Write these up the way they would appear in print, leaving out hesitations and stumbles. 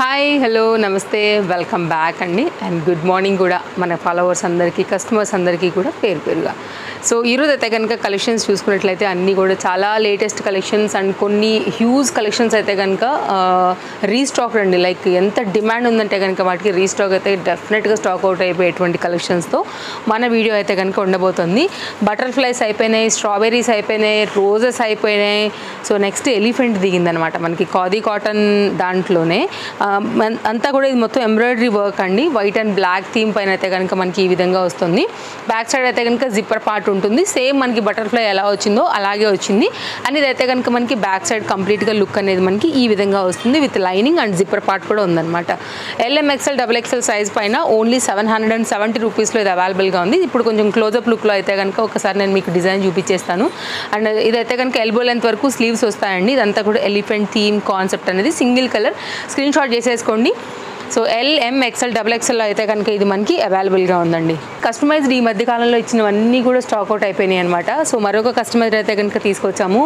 Hi hello నమస్తే welcome back అండి and good morning కూడా మన ఫాలోవర్స్ అందరికీ కస్టమర్స్ అందరికీ కూడా పేరుగా సో ఈరోజు అయితే కనుక కలెక్షన్స్ చూసుకున్నట్లయితే అన్నీ కూడా చాలా లేటెస్ట్ కలెక్షన్స్ అండ్ కొన్ని హ్యూజ్ కలెక్షన్స్ అయితే కనుక రీస్టాక్ అండి. లైక్ ఎంత డిమాండ్ ఉందంటే కనుక వాటికి రీస్టాక్ అయితే డెఫినెట్గా స్టాక్ అవుట్ అయిపోయేటువంటి కలెక్షన్స్తో మన వీడియో అయితే కనుక ఉండబోతుంది. బటర్ఫ్లైస్ అయిపోయినాయి, స్ట్రాబెర్రీస్ అయిపోయినాయి, రోజెస్ అయిపోయినాయి. సో నెక్స్ట్ ఎలిఫెంట్ దిగిందనమాట మనకి ఖాదీ కాటన్ దాంట్లోనే. అంతా కూడా ఇది మొత్తం ఎంబ్రాయిడరీ వర్క్ అండి. వైట్ అండ్ బ్లాక్ థీమ్ పైన అయితే కనుక మనకి ఈ విధంగా వస్తుంది. బ్యాక్ సైడ్ అయితే కనుక జిప్పర్ పార్ట్ ఉంటుంది. సేమ్ మనకి బటర్ఫ్లై ఎలా వచ్చిందో అలాగే వచ్చింది. అండ్ ఇదైతే కనుక మనకి బ్యాక్ సైడ్ కంప్లీట్గా లుక్ అనేది మనకి ఈ విధంగా వస్తుంది with lining and zipper part కూడా ఉందన్నమాట. LMXL XXL సైజ్ పైన ఓన్లీ 770 రూపీస్లో ఇది అవైలబుల్గా ఉంది. ఇప్పుడు కొంచెం క్లోజప్ లుక్లో అయితే కనుక ఒకసారి నేను మీకు డిజైన్ చూపించేస్తాను. అండ్ ఇదైతే కనుక ఎల్బో లెంత్ వరకు స్లీవ్స్ వస్తాయండి. ఇదంతా కూడా ఎలిఫెంట్ థీమ్ కాన్సెప్ట్ అనేది సింగిల్ కలర్ స్క్రీన్ షాట్ చేసేసుకోండి. సో LMXL XXL అయితే కనుక ఇది మనకి అవైలబుల్గా ఉందండి. కస్టమైజ్డ్ ఈ మధ్య కాలంలో ఇచ్చినవన్నీ కూడా స్టాక్ అవుట్ అయిపోయినాయి అనమాట. సో మరొక కస్టమైజ్డ్ అయితే కనుక తీసుకొచ్చాము.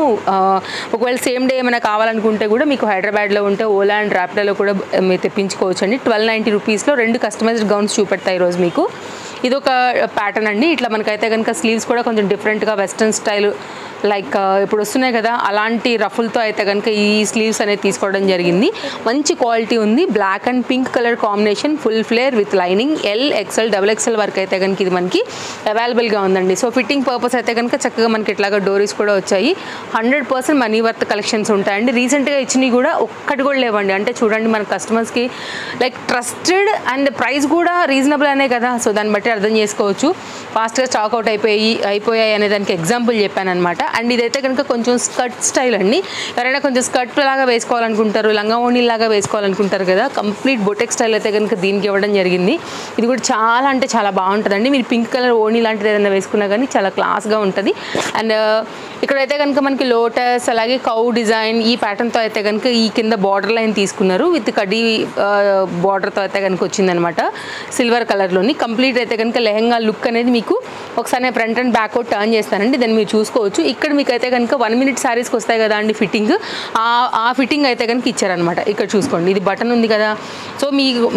ఒకవేళ సేమ్ డే ఏమైనా కావాలనుకుంటే కూడా మీకు హైదరాబాద్లో ఉంటే ఓలా అండ్ ర్యాపిడోలో కూడా మీరు తెప్పించుకోవచ్చు అండి. 1290 రూపీస్లో 2 కస్టమైజ్డ్ గౌన్స్ చూపెడతాయి ఈరోజు మీకు. ఇది ఒక ప్యాటర్న్ అండి. ఇట్లా మనకైతే కనుక స్లీవ్స్ కూడా కొంచెం డిఫరెంట్గా వెస్ట్రన్ స్టైల్ లైక్ ఇప్పుడు వస్తున్నాయి కదా అలాంటి రఫుల్తో అయితే కనుక ఈ స్లీవ్స్ అనేది తీసుకోవడం జరిగింది. మంచి క్వాలిటీ ఉంది. Black and pink colour combination, full flare with lining. LXL XXL వరకు అయితే కనుక ఇది మనకి అవైలబుల్గా ఉందండి. సో ఫిట్టింగ్ పర్పస్ అయితే కనుక చక్కగా మనకి ఇట్లాగా డోరీస్ కూడా వచ్చాయి. 100% మనీ వర్త్ కలెక్షన్స్ ఉంటాయండి. రీసెంట్గా ఇచ్చినవి కూడా ఒక్కటి కూడా లేవండి. అంటే చూడండి మన కస్టమర్స్కి లైక్ ట్రస్టెడ్ అండ్ ప్రైస్ కూడా రీజనబుల్ అనే కదా. సో దాన్ని బట్టి అర్థం చేసుకోవచ్చు. ఫాస్ట్గా స్టాక్ అవుట్ అయిపోయాయి అనే దానికి ఎగ్జాంపుల్ చెప్పాను అనమాట. అండ్ ఇదైతే కనుక కొంచెం స్కర్ట్ స్టైల్ అండి. ఎవరైనా కొంచెం స్కర్ట్ లాగా వేసుకోవాలనుకుంటారు, లంగా ఓణి లాగా వేసుకోవాలనుకుంటారు కదా, కంప్లీట్ బొటెక్ స్టైల్ అయితే కనుక దీనికి ఇవ్వడం జరిగింది. ఇది కూడా చాలా అంటే చాలా బాగుంటుందండి. మీరు పింక్ కలర్ ఓణి లాంటిది ఏదైనా వేసుకున్నా కానీ చాలా క్లాస్గా ఉంటుంది. అండ్ ఇక్కడైతే కనుక మనకి లోటస్ అలాగే కౌ డిజైన్ ఈ ప్యాటర్న్తో అయితే కనుక ఈ కింద బార్డర్ లైన్ తీసుకున్నారు. విత్ కడ్డీ బార్డర్తో అయితే కనుక వచ్చిందనమాట సిల్వర్ కలర్లోని. కంప్లీట్ అయితే కనుక లెహంగా లుక్ అనేది మీకు ఒకసారి నేను front and back out turn చేస్తానండి. దాన్ని మీరు చూసుకోవచ్చు. ఇక్కడ మీకు అయితే కనుక 1 minute శారీస్కి వస్తాయి కదా అండి ఫిట్టింగ్, ఆ ఫిట్టింగ్ అయితే కనుక ఇచ్చారనమాట. ఇక్కడ చూసుకోండి, ఇది బటన్ ఉంది కదా. సో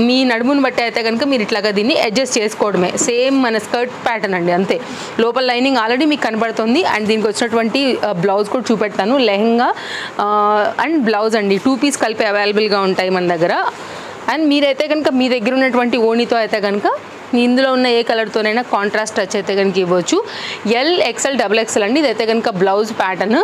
మీ నడుముని బట్టి అయితే కనుక మీరు ఇట్లాగా దీన్ని అడ్జస్ట్ చేసుకోవడమే. సేమ్ మన స్కర్ట్ ప్యాటర్న్ అండి, అంతే. లోపల లైనింగ్ ఆల్రెడీ మీకు కనబడుతుంది. అండ్ దీనికి వచ్చినటువంటి బ్లౌజ్ కూడా చూపెడతాను. లెహంగా అండ్ బ్లౌజ్ అండి 2 పీస్ కలిపి అవైలబుల్గా ఉంటాయి మన దగ్గర. అండ్ మీరైతే కనుక మీ దగ్గర ఉన్నటువంటి ఓణితో అయితే కనుక ఇందులో ఉన్న ఏ కలర్తోనైనా కాంట్రాస్ట్ టచ్ అయితే కనుక ఇవ్వచ్చు. LXL XXL అండి. ఇదైతే కనుక బ్లౌజ్ ప్యాటర్న్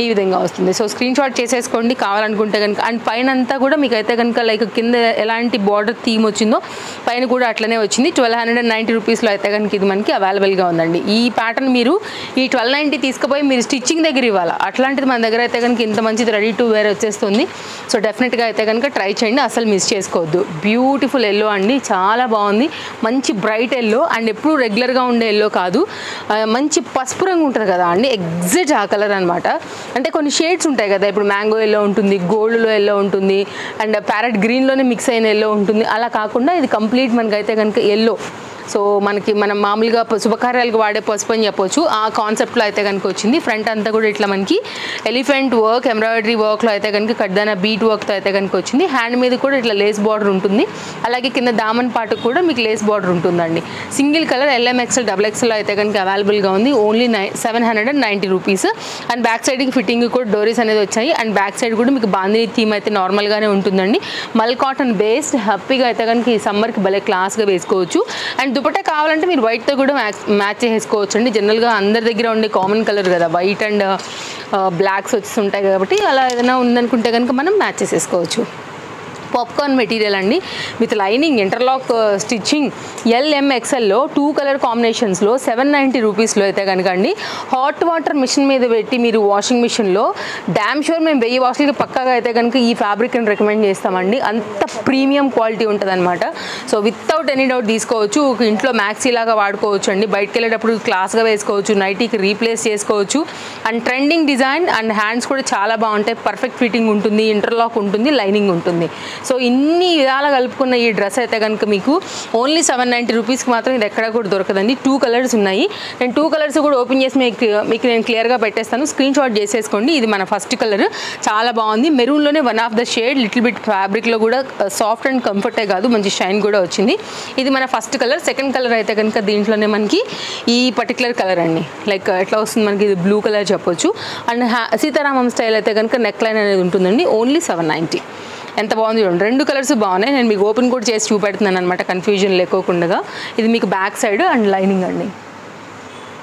ఈ విధంగా వస్తుంది. సో స్క్రీన్ షాట్ చేసేసుకోండి కావాలనుకుంటే కనుక. అండ్ పైన అంతా కూడా మీకు అయితే కనుక లైక్ కింద ఎలాంటి బార్డర్ థీమ్ వచ్చిందో పైన కూడా అట్లనే వచ్చింది. 1290 రూపీస్లో అయితే కనుక ఇది మనకి అవైలబుల్గా ఉందండి. ఈ ప్యాటర్న్ మీరు ఈ 1290 తీసుకుపోయి మీరు స్టిచ్చింగ్ దగ్గర ఇవ్వాలి. అట్లాంటిది మన దగ్గర అయితే కనుక ఇంత మంచిది రెడీ టు వేర్ వచ్చేస్తుంది. సో డెఫినెట్గా అయితే కనుక ట్రై చేయండి, అసలు మిస్ చేసుకోవద్దు. బ్యూటిఫుల్ ఎల్లో అండి, చాలా బాగుంది. మంచి బ్రైట్ ఎల్లో అండ్ ఎప్పుడు రెగ్యులర్గా ఉండే ఎల్లో కాదు, మంచి పసుపు రంగు ఉంటుంది కదా అండి, ఎగ్జాక్ట్ ఆ కలర్ అనమాట. అంటే కొన్ని షేడ్స్ ఉంటాయి కదా, ఇప్పుడు మ్యాంగో ఎల్లో ఉంటుంది, గోల్డ్లో ఎల్లో ఉంటుంది, అండ్ ప్యారెట్ గ్రీన్లోనే మిక్స్ అయిన ఎల్లో ఉంటుంది. అలా కాకుండా ఇది కంప్లీట్ మనకైతే కనుక ఎల్లో. సో మనం మామూలుగా శుభకార్యాలకు వాడే పసుపు అని చెప్పొచ్చు. ఆ కాన్సెప్ట్లో అయితే కనుక వచ్చింది. ఫ్రంట్ అంతా కూడా ఇట్లా మనకి ఎలిఫెంట్ వర్క్, ఎంబ్రాయిడరీ వర్క్లో అయితే కనుక కడ్దాన బీట్ వర్క్తో అయితే కనుక వచ్చింది. హ్యాండ్ మీద కూడా ఇట్లా లేస్ బార్డర్ ఉంటుంది. అలాగే కింద దామన్ పాటుకు కూడా మీకు లేస్ బార్డర్ ఉంటుందండి. సింగిల్ కలర్ LMXL XXL అయితే కనుక అవైలబుల్గా ఉంది. Only 790 rupees. అండ్ బ్యాక్ సైడ్కి ఫిట్టింగ్ కూడా డోరీస్ అనేది వచ్చాయి. అండ్ బ్యాక్ సైడ్ కూడా మీకు బాందిని థీమ్ అయితే నార్మల్గానే ఉంటుందండి. మల్ కాటన్ బేస్డ్ హ్యాపీగా అయితే కనుక ఈ సమ్మర్కి భలే క్లాస్గా వేసుకోవచ్చు. అండ్ దుపట్టా కావాలంటే మీరు వైట్తో కూడా మ్యాచ్ చేసుకోవచ్చు అండి. జనరల్గా అందరి దగ్గర ఉండే కామన్ కలర్ కదా, వైట్ అండ్ బ్లాక్స్ వచ్చి ఉంటాయి కాబట్టి అలా ఏదైనా ఉందనుకుంటే కనుక మనం మ్యాచ్ చేసేసుకోవచ్చు. పాప్కార్న్ మెటీరియల్ అండి విత్ లైనింగ్, ఇంటర్లాక్ స్టిచ్చింగ్. LMXLలో 2 కలర్ కాంబినేషన్స్లో 790 రూపీస్లో అయితే కనుక అండి. హాట్ వాటర్ మిషన్ మీద పెట్టి మీరు వాషింగ్ మిషన్లో డ్యామ్ షూర్ మేము 1000 వాష్లకి పక్కాగా అయితే కనుక ఈ ఫ్యాబ్రిక్ని రికమెండ్ చేస్తామండి. అంత ప్రీమియం క్వాలిటీ ఉంటుంది అనమాట. సో వితౌట్ ఎనీ డౌట్ తీసుకోవచ్చు. ఇంట్లో మ్యాక్సీ లాగా వాడుకోవచ్చు అండి. బయటకు వెళ్ళేటప్పుడు క్లాస్గా వేసుకోవచ్చు, నైటీకి రీప్లేస్ చేసుకోవచ్చు. And trending design and hands కూడా చాలా బాగుంటాయి. పర్ఫెక్ట్ ఫిట్టింగ్ ఉంటుంది, ఇంటర్లాక్ ఉంటుంది, లైనింగ్ ఉంటుంది. సో ఇన్ని విధాలు కలుపుకున్న ఈ డ్రెస్ అయితే కనుక మీకు ఓన్లీ 790 రూపీస్కి మాత్రం ఇది ఎక్కడా కూడా దొరకదండి. 2 కలర్స్ ఉన్నాయి. నేను 2 కలర్స్ కూడా ఓపెన్ చేసి మీకు నేను క్లియర్గా పెట్టేస్తాను, స్క్రీన్ షాట్ చేసేసుకోండి. ఇది మన ఫస్ట్ కలర్, చాలా బాగుంది. మెరూన్లోనే one of the shade, little bit ఫ్యాబ్రిక్లో కూడా సాఫ్ట్ అండ్ కంఫర్టే కాదు మంచి షైన్ కూడా వచ్చింది. ఇది మన ఫస్ట్ కలర్. సెకండ్ కలర్ అయితే కనుక దీంట్లోనే మనకి ఈ పర్టికులర్ కలర్ అండి, లైక్ ఎట్లా వస్తుంది మనకి, ఇది బ్లూ కలర్ చెప్పొచ్చు. అండ్ సీతారామం స్టైల్ అయితే కనుక నెక్ లైన్ అనేది ఉంటుందండి. ఓన్లీ 790. ఎంత బాగుంది చూడండి, 2 కలర్స్ బాగున్నాయి. నేను మీకు ఓపెన్ కూడా చేసి చూపెడుతున్నాను అనమాట, కన్ఫ్యూజన్ లేకోకుండా. ఇది మీకు బ్యాక్ సైడ్ అండ్ లైనింగ్ అండి.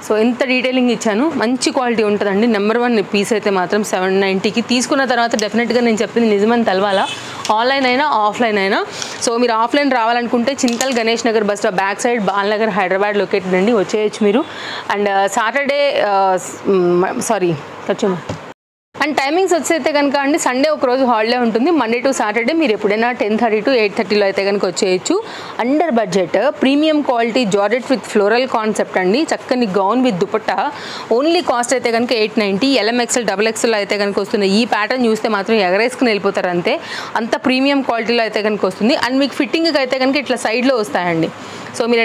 సో ఎంత డీటెయిలింగ్ ఇచ్చాను, మంచి క్వాలిటీ ఉంటుందండి. నెంబర్ 1 పీస్ అయితే మాత్రం 790కి తీసుకున్న తర్వాత డెఫినెట్గా నేను చెప్పింది నిజమని తెలవాలా, ఆన్లైన్ అయినా ఆఫ్లైన్ అయినా. సో మీరు ఆఫ్లైన్ రావాలనుకుంటే Chintal Ganesh Nagar bus stop back side Balanagar Hyderabad located అండి, వచ్చేయచ్చు మీరు. అండ్ సాటర్డే ఖచ్చితంగా అండ్ టైమింగ్స్ వచ్చైతే కనుక అండి, సండే ఒక రోజు హాలిడే ఉంటుంది. మండే టు సాటర్డే మీరు ఎప్పుడైనా 10:30 to 8:30లో అయితే కనుక వచ్చేయచ్చు. Under budget premium quality georgette with floral concept అండి, చక్కని gown with dupatta. Only cost అయితే కనుక 890. LMXL XXL అయితే కనుక వస్తుంది. ఈ ప్యాటర్న్ చూస్తే మాత్రం ఎగరేసుకుని వెళ్ళిపోతారు అంతే, అంత ప్రీమియం క్వాలిటీలో అయితే కనుక వస్తుంది. అండ్ మీకు ఫిట్టింగ్కి అయితే కనుక ఇట్లా సైడ్లో వస్తాయండి. సో మీరు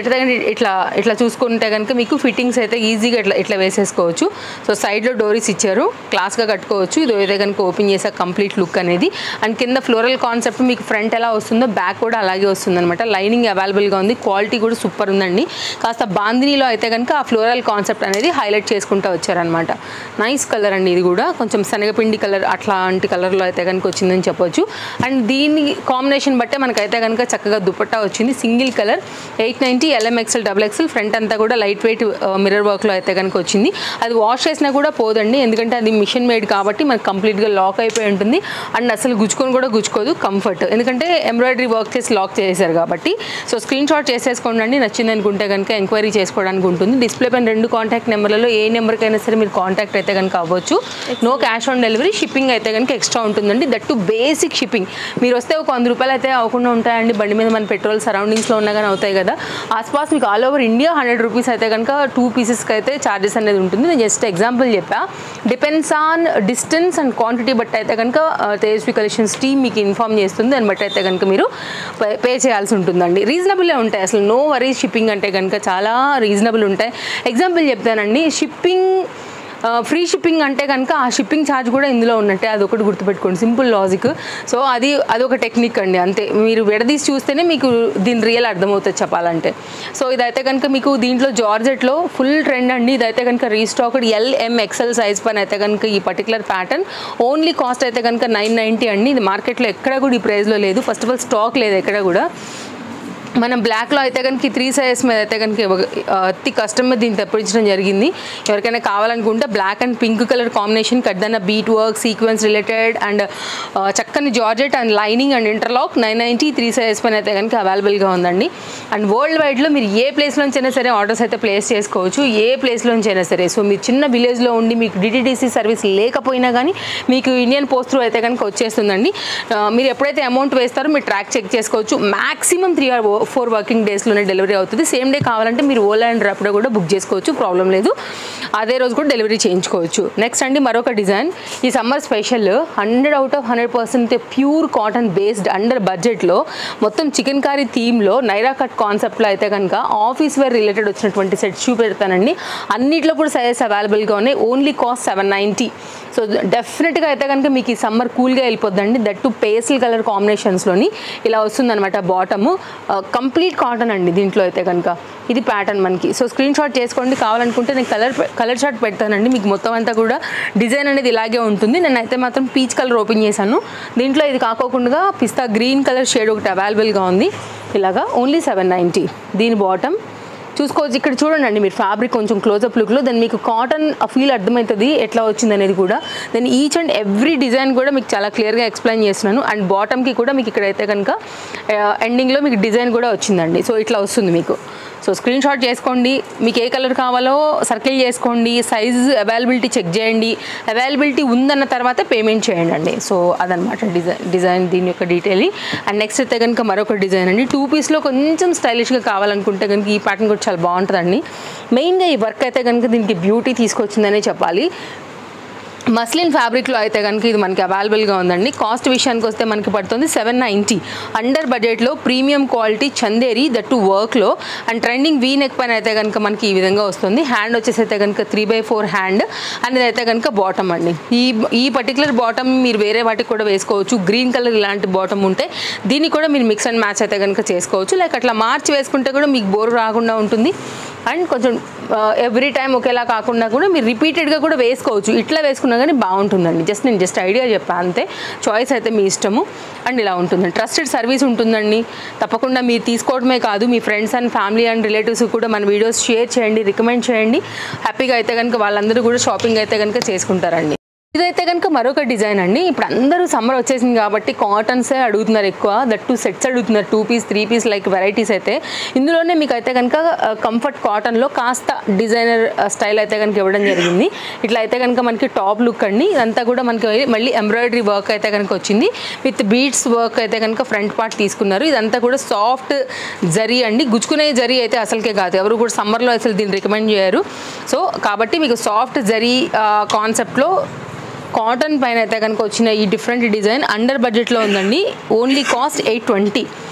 ఎట్లా ఇట్లా చూసుకుంటే కనుక మీకు ఫిట్టింగ్స్ అయితే ఈజీగా ఇట్లా వేసేసుకోవచ్చు. సో సైడ్లో డోరీస్ ఇచ్చారు, క్లాస్గా కట్టుకోవచ్చు. ఇది అయితే కనుక ఓపెన్ చేసే కంప్లీట్ లుక్ అనేది. అండ్ కింద ఫ్లోరల్ కాన్సెప్ట్ మీకు ఫ్రంట్ ఎలా వస్తుందో బ్యాక్ కూడా అలాగే వస్తుంది అనమాట. లైనింగ్ అవైలబుల్గా ఉంది, క్వాలిటీ కూడా సూపర్ ఉందండి. కాస్త బాందినీలో అయితే కనుక ఆ ఫ్లోరల్ కాన్సెప్ట్ అనేది హైలైట్ చేసుకుంటూ వచ్చారనమాట. నైస్ కలర్ అండి, ఇది కూడా కొంచెం శనగపిండి కలర్ అట్లాంటి కలర్లో అయితే కనుక వచ్చిందని చెప్పొచ్చు. అండ్ దీని కాంబినేషన్ బట్టే మనకైతే కనుక చక్కగా దుపట్టా వచ్చింది, single colour. 890. LMXL XXL front అంతా కూడా లైట్ వెయిట్ మిర్రర్ వర్క్లో అయితే కనుక వచ్చింది. అది వాష్ చేసినా కూడా పోదండి, ఎందుకంటే అది మిషన్ మేడ్ కాబట్టి మనకు కంప్లీట్గా లాక్ అయిపోయి ఉంటుంది. అండ్ అసలు గుచ్చుకోదు, కంఫర్ట్, ఎందుకంటే ఎంబ్రాయిడరీ వర్క్ చేసి లాక్ చేశారు కాబట్టి. సో స్క్రీన్ షాట్ చేసేసుకోండి అండి, నచ్చింది అనుకుంటే కనుక ఎంక్వైరీ చేసుకోవడానికి ఉంటుంది. డిస్ప్లే పైన 2 కాంటాక్ట్ నెంబర్లలో ఏ నెంబర్కైనా సరే మీరు కాంటాక్ట్ అయితే కనుక అవ్వచ్చు. No cash on delivery, shipping అయితే కనుక ఎక్స్ట్రా ఉంటుందండి. That too basic shipping. మీరు వస్తే ఒక 100 రూపాయలు అయితే అవ్వకుండా ఉంటాయండి, బండి మీద మన పెట్రోల్ సరౌండింగ్స్లో ఉన్నా కానీ అవుతాయి కదా. ఆస్పాస్ మీకు ఆల్ ఓవర్ ఇండియా 100 రూపీస్ అయితే కనుక 2 పీసెస్కి అయితే ఛార్జెస్ అనేది ఉంటుంది. నేను జస్ట్ ఎగ్జాంపుల్ చెప్పా, depends on distance and quantity బట్టి అయితే కనుక తేజస్వి కలెక్షన్స్ టీమ్ మీకు ఇన్ఫార్మ్ చేస్తుంది. దాన్ని బట్టి అయితే కనుక మీరు పే చేయాల్సి ఉంటుందండి. రీజనబుల్లే ఉంటాయి, అసలు నో వరీస్. షిప్పింగ్ అంటే కనుక చాలా రీజనబుల్ ఉంటాయి. ఎగ్జాంపుల్ చెప్తానండి, షిప్పింగ్ ఫ్రీ షిప్పింగ్ అంటే కనుక ఆ షిప్పింగ్ ఛార్జ్ కూడా ఇందులో ఉన్నట్టే, అదొకటి గుర్తుపెట్టుకోండి, సింపుల్ లాజిక్. సో అదొక టెక్నిక్ అండి, అంతే. మీరు విడదీసి చూస్తేనే మీకు దీని రియల్ అర్థమవుతుంది చెప్పాలంటే. సో ఇదైతే కనుక మీకు దీంట్లో జార్జెట్లో ఫుల్ ట్రెండ్ అండి. ఇదైతే కనుక రీస్టాక్డ్ LMXL సైజ్ పైన అయితే కనుక ఈ పర్టికులర్ ప్యాటర్న్ ఓన్లీ కాస్ట్ అయితే కనుక 990 అండి. ఇది మార్కెట్లో ఎక్కడ కూడా ఈ ప్రైస్లో లేదు. ఫస్ట్ ఆఫ్ ఆల్ స్టాక్ లేదు ఎక్కడ కూడా. మనం బ్లాక్లో అయితే కనుక 3 సైజెస్ మీద అయితే కనుక అతి కస్టమర్ దీన్ని తెప్పించడం జరిగింది. ఎవరికైనా కావాలనుకుంటే black and pink colour combination, కడ్దన్న bead work, sequence related and చక్కని georgette and lining and interlock 990 3 sizes పైన అయితే కనుక అవైలబుల్గా ఉందండి. అండ్ వరల్డ్ వైడ్లో మీరు ఏ ప్లేస్లోంచైనా సరే ఆర్డర్స్ అయితే ప్లేస్ చేసుకోవచ్చు, ఏ ప్లేస్లోంచైనా సరే. సో మీరు చిన్న విలేజ్లో ఉండి మీకు DTDC సర్వీస్ లేకపోయినా కానీ మీకు ఇండియన్ పోస్ట్ త్రూ అయితే కనుక వచ్చేస్తుందండి. మీరు ఎప్పుడైతే అమౌంట్ వేస్తారో మీరు ట్రాక్ చెక్ చేసుకోవచ్చు. మ్యాక్సిమం 3 or 4 వర్కింగ్ డేస్లోనే డెలివరీ అవుతుంది. సేమ్ డే కావాలంటే మీరు ఓలా అండ్ ర్యాపిడో కూడా బుక్ చేసుకోవచ్చు, ప్రాబ్లం లేదు. అదే రోజు కూడా డెలివరీ చేయించుకోవచ్చు. నెక్స్ట్ అండి మరొక డిజైన్, ఈ summer special 100 out of 100% pure cotton based under బడ్జెట్లో మొత్తం చికెన్ కర్రీ థీమ్లో నైరా కట్ కాన్సెప్ట్లో అయితే కనుక ఆఫీస్ వేర్ రిలేటెడ్ వచ్చినటువంటి సెట్స్ చూపెడతానండి. అన్నిట్లో కూడా సైజెస్ అవైలబుల్గా ఉన్నాయి. Only cost 790. సో డెఫినెట్గా అయితే కనుక మీకు ఈ సమ్మర్ కూల్గా వెళ్ళిపోద్దండి. దట్ టు పేస్టల్ కలర్ కాంబినేషన్స్లోని ఇలా వస్తుందన్నమాట. బాటము కంప్లీట్ కాటన్ అండి దీంట్లో అయితే కనుక. ఇది ప్యాటర్న్ మనకి. సో స్క్రీన్ షాట్ చేసుకోండి, కావాలనుకుంటే నేను కలర్ షాట్ పెడతానండి. మీకు మొత్తం అంతా కూడా డిజైన్ అనేది ఇలాగే ఉంటుంది. నేనైతే మాత్రం పీచ్ కలర్ ఓపెన్ చేశాను. దీంట్లో ఇది కాకోకుండా పిస్తా గ్రీన్ కలర్ షేడ్ ఒకటి అవైలబుల్గా ఉంది. ఇలాగా ఓన్లీ 790. దీని బాటమ్ చూసుకోవచ్చు. ఇక్కడ చూడండి మీరు ఫ్యాబ్రిక్ కొంచెం క్లోజప్ లుక్లో, దాన్ని మీకు కాటన్ ఫీల్ అర్థమవుతుంది ఎట్లా వచ్చింది అనేది కూడా. దాన్ని ఈచ్ అండ్ ఎవ్రీ డిజైన్ కూడా మీకు చాలా క్లియర్గా ఎక్స్ప్లెయిన్ చేస్తున్నాను. అండ్ బాటమ్కి కూడా మీకు ఇక్కడైతే కనుక ఎండింగ్లో మీకు డిజైన్ కూడా వచ్చిందండి. సో ఇట్లా వస్తుంది మీకు. సో స్క్రీన్ షాట్ చేసుకోండి, మీకు ఏ కలర్ కావాలో సర్కిల్ చేసుకోండి, సైజ్ అవైలబిలిటీ చెక్ చేయండి. అవైలబిలిటీ ఉందన్న తర్వాత పేమెంట్ చేయండి అండి. సో అదనమాట డిజైన్ దీని యొక్క డీటెయిలింగ్. అండ్ నెక్స్ట్ అయితే కనుక మరొక డిజైన్ అండి. 2 పీస్లో కొంచెం స్టైలిష్గా కావాలనుకుంటే కనుక ఈ ప్యాటర్న్ కూడా చాలా బాగుంటుందండి. మెయిన్గా ఈ వర్క్ అయితే కనుక దీనికి బ్యూటీ తీసుకొచ్చిందనే చెప్పాలి. మస్లిన్ ఫ్యాబ్రిక్లో అయితే కనుక ఇది మనకి అవైలబుల్గా ఉందండి. కాస్ట్ విషయానికి వస్తే మనకి పడుతుంది 790. అండర్ బడ్జెట్లో ప్రీమియం క్వాలిటీ చందేరి దట్టు వర్క్లో అండ్ ట్రెండింగ్ వీ నెక్ పైన అయితే కనుక మనకి ఈ విధంగా వస్తుంది. హ్యాండ్ వచ్చేసి అయితే కనుక 3/4 హ్యాండ్ అనేది అయితే కనుక బాటమ్ అండి. ఈ పర్టికులర్ బాటమ్ మీరు వేరే వాటికి కూడా వేసుకోవచ్చు. గ్రీన్ కలర్ ఇలాంటి బాటమ్ ఉంటే దీన్ని కూడా మీరు మిక్స్ అండ్ మ్యాచ్ అయితే కనుక చేసుకోవచ్చు. లైక్ అట్లా మార్చి వేసుకుంటే కూడా మీకు బోర్ రాకుండా ఉంటుంది. అండ్ కొంచెం ఎవ్రీ టైం ఒకేలా కాకుండా కూడా మీరు రిపీటెడ్గా కూడా వేసుకోవచ్చు. ఇట్లా వేసుకున్నా కానీ బాగుంటుందండి. నేను జస్ట్ ఐడియా చెప్పాను అంతే. చాయిస్ అయితే మీ ఇష్టము. అండ్ ఇలా ఉంటుందండి. ట్రస్టెడ్ సర్వీస్ ఉంటుందండి. తప్పకుండా మీరు తీసుకోవడమే కాదు, మీ friends and family and relatives కూడా మన వీడియోస్ షేర్ చేయండి, రికమెండ్ చేయండి. హ్యాపీగా అయితే కనుక వాళ్ళందరూ కూడా షాపింగ్ అయితే కనుక చేసుకుంటారండి. ఇదైతే కనుక మరొక డిజైన్ అండి. ఇప్పుడు అందరూ సమ్మర్ వచ్చేసింది కాబట్టి కాటన్సే అడుగుతున్నారు ఎక్కువ. దట్ 2 సెట్స్ అడుగుతున్నారు, 2 పీస్ 3 పీస్ లైక్ వెరైటీస్ అయితే. ఇందులోనే మీకు అయితే కనుక కంఫర్ట్ కాటన్లో కాస్త డిజైనర్ స్టైల్ అయితే కనుక ఇవ్వడం జరిగింది. ఇట్లా అయితే కనుక మనకి టాప్ లుక్ అండి. ఇదంతా కూడా మనకి మళ్ళీ ఎంబ్రాయిడరీ వర్క్ అయితే కనుక వచ్చింది. విత్ బీడ్స్ వర్క్ అయితే కనుక ఫ్రంట్ పార్ట్ తీసుకున్నారు. ఇదంతా కూడా సాఫ్ట్ జరీ అండి. గుచ్చుకునే జరీ అయితే అసలుకే కాదు, ఎవరు కూడా సమ్మర్లో అసలు దీన్ని రికమెండ్ చేయరు. సో కాబట్టి మీకు సాఫ్ట్ జరీ కాన్సెప్ట్లో కాటన్ పైన అయితే కనుక వచ్చిన ఈ డిఫరెంట్ డిజైన్ అండర్ బడ్జెట్లో ఉందండి. Only cost 820.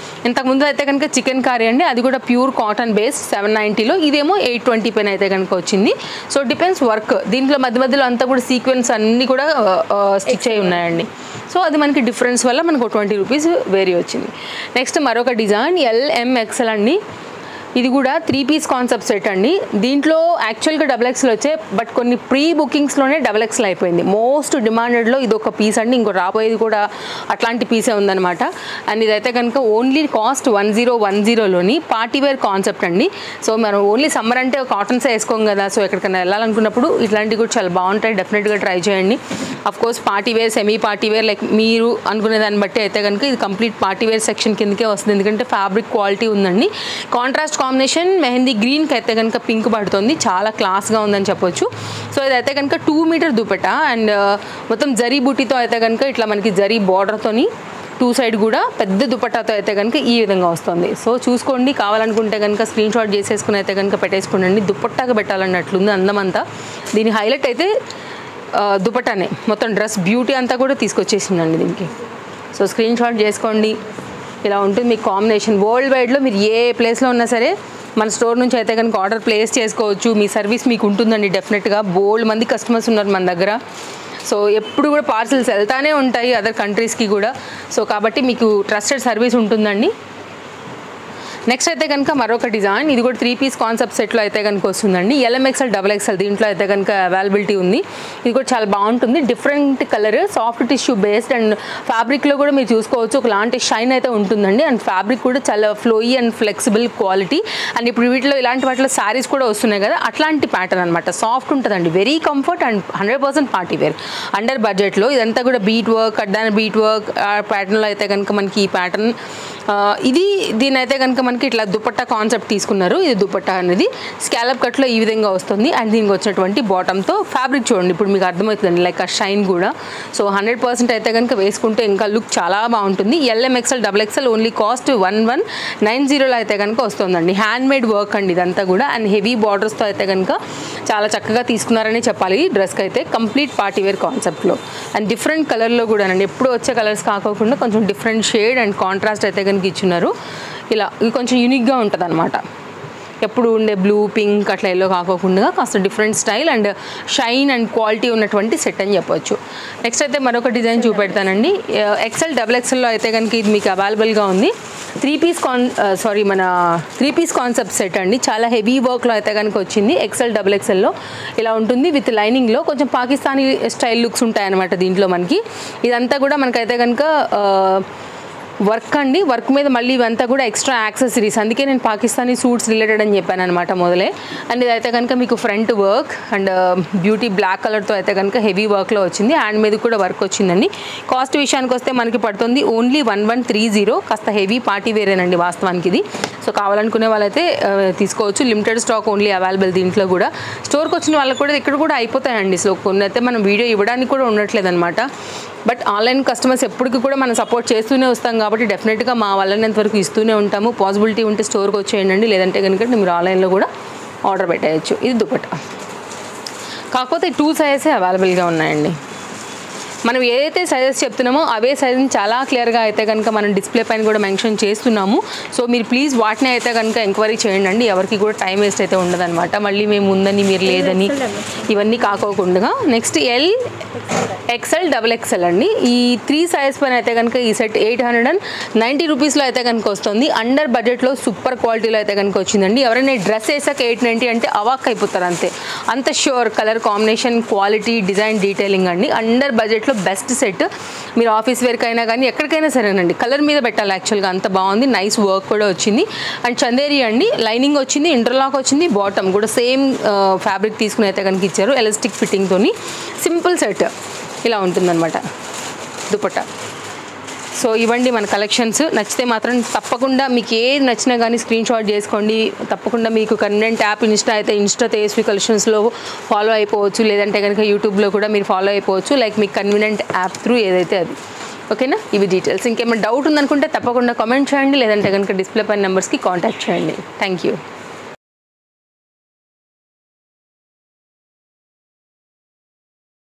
ఇంతకుముందు అయితే కనుక చికెన్ కర్రీ అండి, అది కూడా ప్యూర్ కాటన్ బేస్ 790లో. ఇదేమో 820 పైన అయితే కనుక వచ్చింది. So depends work. దీంట్లో మధ్యలో అంతా కూడా సీక్వెన్స్ అన్నీ కూడా స్టిచ్ అయి ఉన్నాయండి. సో అది మనకి డిఫరెన్స్ వల్ల మనకు 20 రూపీస్ వేరీ వచ్చింది. నెక్స్ట్ మరొక డిజైన్ LMXL అండి. ఇది కూడా 3 పీస్ కాన్సెప్ట్ సెట్ అండి. దీంట్లో యాక్చువల్గా XXL వచ్చాయి, బట్ కొన్ని ప్రీ బుకింగ్స్లోనే XXL అయిపోయింది. మోస్ట్ డిమాండెడ్లో ఇది ఒక పీస్ అండి. ఇంకో రాబోయేది కూడా అట్లాంటి పీసే ఉందన్నమాట. అండ్ ఇదైతే కనుక ఓన్లీ కాస్ట్ 1010లోని పార్టీవేర్ కాన్సెప్ట్ అండి. సో మనం ఓన్లీ సమ్మర్ అంటే కాటన్సే వేసుకోం కదా, సో ఎక్కడికైనా వెళ్ళాలనుకున్నప్పుడు ఇట్లాంటివి కూడా చాలా బాగుంటాయి. డెఫినెట్గా ట్రై చేయండి. Of course partywear, semi partywear like మీరు అనుకునే దాన్ని బట్టి అయితే కనుక ఇది కంప్లీట్ పార్టీవేర్ సెక్షన్ కిందకే వస్తుంది. ఎందుకంటే ఫ్యాబ్రిక్ క్వాలిటీ ఉందండి. కాంట్రాస్ట్ కాంబినేషన్ మెహందీ గ్రీన్కి అయితే కనుక పింక్ పడుతుంది. చాలా క్లాస్గా ఉందని చెప్పొచ్చు. సో ఇదైతే కనుక 2 మీటర్ దుపట్టా అండ్ మొత్తం జరీ బూటీతో అయితే కనుక ఇట్లా మనకి జరీ బార్డర్తోని 2 సైడ్ కూడా పెద్ద దుపట్టాతో అయితే కనుక ఈ విధంగా వస్తుంది. సో చూసుకోండి, కావాలనుకుంటే కనుక స్క్రీన్ షాట్ చేసేసుకుని అయితే కనుక పెట్టేసుకోండి. దుపట్టాగా పెట్టాలన్నట్లుంది అందమంతా. దీని హైలైట్ అయితే దుపట్టానే. మొత్తం డ్రెస్ బ్యూటీ అంతా కూడా తీసుకొచ్చేసిందండి దీనికి. సో స్క్రీన్ షాట్ చేసుకోండి. ఇలా ఉంటుంది మీకు కాంబినేషన్. వరల్డ్ వైడ్లో మీరు ఏ ప్లేస్లో ఉన్నా సరే మన స్టోర్ నుంచి అయితే కనుక ఆర్డర్ ప్లేస్ చేసుకోవచ్చు. మీ సర్వీస్ మీకు ఉంటుందండి డెఫినెట్గా. బోల్డ్ మంది కస్టమర్స్ ఉన్నారు మన దగ్గర. సో ఎప్పుడు కూడా పార్సల్స్ వెళ్తానే ఉంటాయి అదర్ కంట్రీస్కి కూడా. సో కాబట్టి మీకు ట్రస్టెడ్ సర్వీస్ ఉంటుందండి. నెక్స్ట్ అయితే కనుక మరొక డిజైన్. ఇది కూడా 3 పీస్ కాన్సెప్ట్ సెట్లో అయితే కనుక వస్తుందండి. LMXL XXL దీంట్లో అయితే కనుక అవైలబిలిటీ ఉంది. ఇది కూడా చాలా బాగుంటుంది. Different colour, soft tissue based and ఫ్యాబ్రిక్లో కూడా మీరు చూసుకోవచ్చు ఒకలాంటి షైన్ అయితే ఉంటుందండి. అండ్ ఫ్యాబ్రిక్ కూడా చాలా flowy and flexible quality. And ఇప్పుడు వీటిలో ఇలాంటి వాటిలో శారీస్ కూడా వస్తున్నాయి కదా, అట్లాంటి ప్యాటర్న్ అనమాట. సాఫ్ట్ ఉంటుందండి, very comfort and 100% party wear under బడ్జెట్లో. ఇదంతా కూడా బీట్ వర్క్, అడ్డాన బీట్ వర్క్ ప్యాటర్న్లో అయితే కనుక మనకి ఈ ప్యాటర్న్ దీని అయితే కనుక మనకి ఇట్లా దుపట్టా కాన్సెప్ట్ తీసుకున్నారు. ఇది దుపట్టా అనేది స్కాలప్ కట్లో ఈ విధంగా వస్తుంది. అండ్ దీనికి వచ్చినటువంటి బాటంతో ఫ్యాబ్రిక్ చూడండి, ఇప్పుడు మీకు అర్థమవుతుందండి లైక్ ఆ షైన్ కూడా. సో 100% అయితే కనుక వేసుకుంటే ఇంకా లుక్ చాలా బాగుంటుంది. LMXL XXL ఓన్లీ కాస్ట్ 1190లో అయితే కనుక వస్తుందండి. హ్యాండ్ మేడ్ వర్క్ అండి ఇదంతా కూడా. అండ్ హెవీ బార్డర్స్తో అయితే కనుక చాలా చక్కగా తీసుకున్నారని చెప్పాలి. ఈ డ్రెస్కి అయితే కంప్లీట్ పార్టీవేర్ కాన్సెప్ట్లో అండ్ డిఫరెంట్ కలర్లో కూడా అండి. ఎప్పుడు వచ్చే కలర్స్ కాకుండా కొంచెం డిఫరెంట్ షేడ్ అండ్ కాంట్రాస్ట్ అయితే కనుక ఇచ్చున్నారు. ఇలా ఇది కొంచెం యూనిక్గా ఉంటుంది అనమాట. ఎప్పుడు ఉండే బ్లూ, పింక్ అట్లా ఎల్లో కాకుండా కాస్త different style and shine and quality ఉన్నటువంటి సెట్ అని చెప్పొచ్చు. నెక్స్ట్ అయితే మరొక డిజైన్ చూపెడతానండి. XL XXLలో అయితే కనుక ఇది మీకు అవైలబుల్గా ఉంది. 3 పీస్ కాన్సెప్ట్ సెట్ అండి. చాలా హెవీ వర్క్లో అయితే కనుక వచ్చింది. XL XXLలో ఇలా ఉంటుంది విత్ లైనింగ్లో. కొంచెం పాకిస్తానీ స్టైల్ లుక్స్ ఉంటాయన్నమాట దీంట్లో మనకి. ఇదంతా కూడా మనకైతే కనుక వర్క్ అండి. వర్క్ మీద మళ్ళీ ఇవంతా కూడా ఎక్స్ట్రా యాక్సెసరీస్. అందుకే నేను పాకిస్తానీ సూట్స్ రిలేటెడ్ అని చెప్పాను అనమాట మొదలే. అండ్ ఇదైతే కనుక మీకు front work and beauty black కలర్తో అయితే కనుక హెవీ వర్క్లో వచ్చింది. హ్యాండ్ మీద కూడా వర్క్ వచ్చిందండి. కాస్ట్ విషయానికి వస్తే మనకి పడుతుంది ఓన్లీ 1130. కాస్త హెవీ పార్టీ వేరేనండి వాస్తవానికి ఇది. సో కావాలనుకునే వాళ్ళైతే తీసుకోవచ్చు. లిమిటెడ్ స్టాక్ ఓన్లీ అవైలబుల్ దీంట్లో కూడా. స్టోర్కి వచ్చిన వాళ్ళకి కూడా ఇక్కడ కూడా అయిపోతాయండి. సో కొన్ని అయితే మనం వీడియో ఇవ్వడానికి కూడా ఉండట్లేదు అనమాట. బట్ ఆన్లైన్ కస్టమర్స్ ఎప్పటికీ కూడా మనం సపోర్ట్ చేస్తూనే వస్తాం కాబట్టి డెఫినెట్గా మా వాళ్ళనేంత వరకు ఇస్తూనే ఉంటాము. పాసిబిలిటీ ఉంటే స్టోర్కి వచ్చేయండి, లేదంటే కనుక మీరు ఆన్లైన్లో కూడా ఆర్డర్ పెట్టేయచ్చు. ఇది దుపట్టా, కాకపోతే 2 సైజెసే అవైలబుల్గా ఉన్నాయండి. మనం ఏదైతే సైజెస్ చెప్తున్నామో అవే సైజుని చాలా క్లియర్గా అయితే కనుక మనం డిస్ప్లే పైన కూడా మెన్షన్ చేస్తున్నాము. సో మీరు ప్లీజ్ వాటిని అయితే కనుక ఎంక్వైరీ చేయండి అండి. ఎవరికి కూడా టైం వేస్ట్ అయితే ఉండదన్నమాట. మళ్ళీ మేము ఉందని మీరు లేదని ఇవన్నీ కాకోకుండా. Next L, XL, double XL అండి. ఈ 3 సైజ్ పైన అయితే కనుక ఈ సెట్ 890 రూపీస్లో అయితే కనుక వస్తుంది. అండర్ బడ్జెట్లో సూపర్ క్వాలిటీలో అయితే కనుక వచ్చిందండి. ఎవరైనా డ్రెస్ వేసాక 890 అంటే అవాక్ అయిపోతారు అంతే. అంత sure colour combination, quality, design, detailing అండి. అండర్ బడ్జెట్లో బెస్ట్ సెట్. మీరు ఆఫీస్ వేర్కి అయినా కానీ ఎక్కడికైనా సరేనండి, కలర్ మీద పెట్టాలి యాక్చువల్గా, అంత బాగుంది. నైస్ వర్క్ కూడా వచ్చింది. అండ్ చందేరి అండి, లైనింగ్ వచ్చింది, ఇంటర్లాక్ వచ్చింది, బాటమ్ కూడా సేమ్ ఫ్యాబ్రిక్ తీసుకుని అయితే కనుక ఇచ్చారు. ఎలాస్టిక్ ఫిట్టింగ్తోని సింపుల్ సెట్ ఇలా ఉంటుందన్నమాట. దుపట్టా. సో ఇవ్వండి మన కలెక్షన్స్. నచ్చితే మాత్రం తప్పకుండా మీకు ఏది నచ్చినా కానీ స్క్రీన్ షాట్ చేసుకోండి. తప్పకుండా మీకు కన్వీనియంట్ యాప్ ఇన్స్టా అయితే ఇన్స్టా తేజస్వి కలెక్షన్స్లో ఫాలో అయిపోవచ్చు. లేదంటే కనుక యూట్యూబ్లో కూడా మీరు ఫాలో అయిపోవచ్చు. లైక్ మీకు కన్వీనియంట్ యాప్ త్రూ ఏదైతే అది. ఓకేనా? ఇవి డీటెయిల్స్. ఇంకేమైనా డౌట్ ఉందనుకుంటే తప్పకుండా కామెంట్ చేయండి. లేదంటే కనుక డిస్ప్లే పైన నెంబర్స్కి కాంటాక్ట్ చేయండి. Thank you.